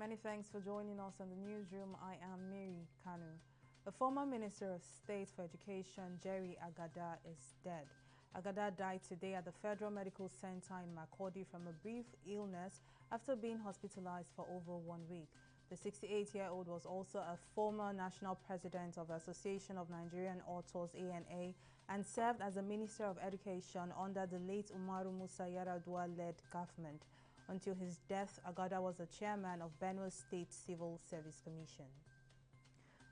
Many thanks for joining us in the newsroom. I am Mary Kanu. The former Minister of State for Education, Jerry Agada, is dead. Agada died today at the Federal Medical Center in Makurdi from a brief illness after being hospitalized for over 1 week. The 68-year-old was also a former national president of the Association of Nigerian Authors (ANA) and served as a Minister of Education under the late Umaru Musa Yar'Adua-led government. Until his death, Agada was the chairman of Benue State Civil Service Commission.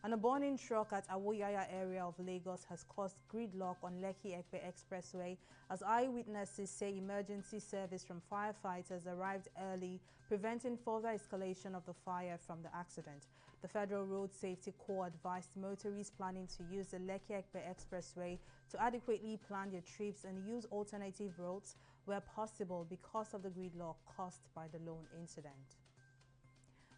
And a burning truck at Awoyaya area of Lagos has caused gridlock on Lekki-Epe Expressway as eyewitnesses say emergency service from firefighters arrived early, preventing further escalation of the fire from the accident. The Federal Road Safety Corps advised motorists planning to use the Lekki-Epe Expressway to adequately plan their trips and use alternative routes where possible because of the gridlock caused by the lone incident.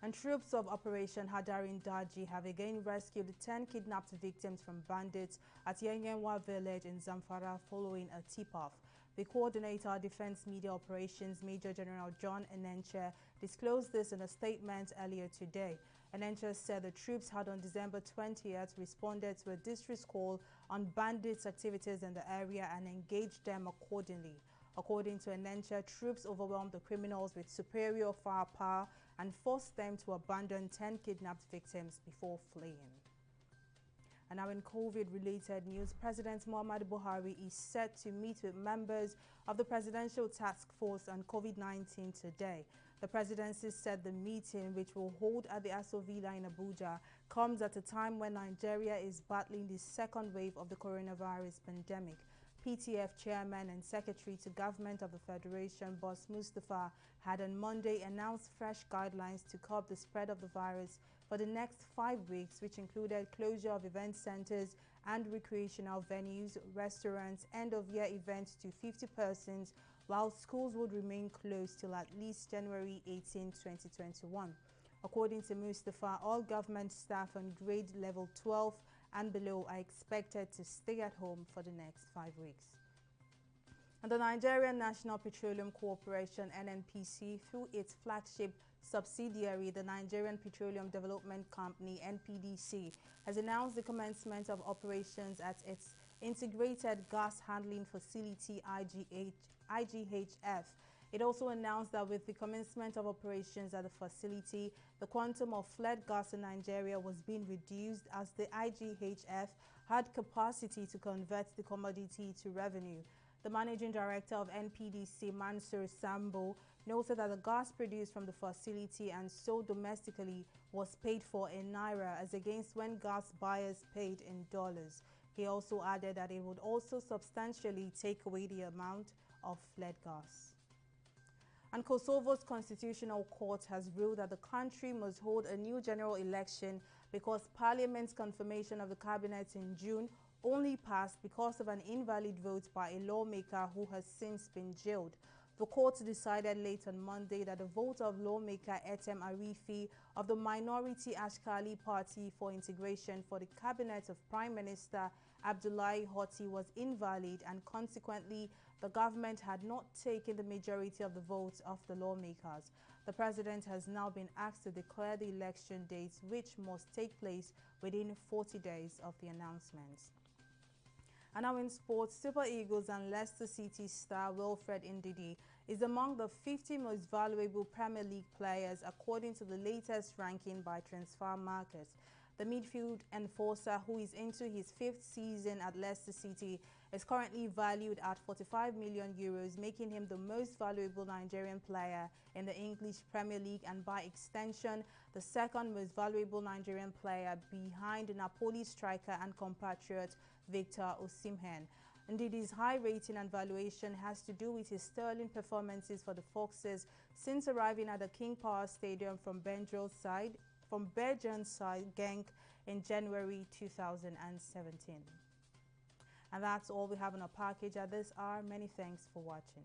And troops of Operation Hadarin Daji have again rescued 10 kidnapped victims from bandits at Yenyenwa village in Zamfara following a tip-off. The coordinator of Defense Media Operations, Major General John Enenche, disclosed this in a statement earlier today. Enenche said the troops had on December 20th responded to a distress call on bandits' activities in the area and engaged them accordingly. According to Enenche, troops overwhelmed the criminals with superior firepower and forced them to abandon 10 kidnapped victims before fleeing. And now in COVID-related news, President Muhammadu Buhari is set to meet with members of the Presidential Task Force on COVID-19 today. The presidency said the meeting, which will hold at the Aso Villa in Abuja, comes at a time when Nigeria is battling the second wave of the coronavirus pandemic. PTF Chairman and Secretary to Government of the Federation, Boss Mustafa, had on Monday announced fresh guidelines to curb the spread of the virus for the next 5 weeks, which included closure of event centers and recreational venues, restaurants, end-of-year events to 50 persons, while schools would remain closed till at least January 18, 2021. According to Mustafa, all government staff on grade level 12 and below are expected to stay at home for the next 5 weeks. And the Nigerian National Petroleum Corporation (NNPC), through its flagship subsidiary, the Nigerian Petroleum Development Company (NPDC), has announced the commencement of operations at its Integrated Gas Handling Facility (IGHF). It also announced that with the commencement of operations at the facility, the quantum of fled gas in Nigeria was being reduced as the IGHF had capacity to convert the commodity to revenue. The managing director of NPDC, Mansur Sambo, noted that the gas produced from the facility and sold domestically was paid for in naira as against when gas buyers paid in dollars. He also added that it would also substantially take away the amount of fled gas. And Kosovo's Constitutional Court has ruled that the country must hold a new general election because Parliament's confirmation of the cabinet in June only passed because of an invalid vote by a lawmaker who has since been jailed. The court decided late on Monday that the vote of lawmaker Etem Arifi of the minority Ashkali Party for Integration for the cabinet of Prime Minister Abdullahi Hoti was invalid, and consequently the government had not taken the majority of the votes of the lawmakers. The president has now been asked to declare the election dates, which must take place within 40 days of the announcement. And now in sports, Super Eagles and Leicester City star Wilfred Ndidi is among the 50 most valuable Premier League players according to the latest ranking by Transfermarkt. The midfield enforcer, who is into his 5th season at Leicester City, is currently valued at €45 million, making him the most valuable Nigerian player in the English Premier League and by extension the second most valuable Nigerian player behind Napoli striker and compatriot Victor Osimhen. Indeed, his high rating and valuation has to do with his sterling performances for the Foxes since arriving at the King Power Stadium from Bergensside Genk in January 2017. And that's all we have in our package at this hour. Many thanks for watching.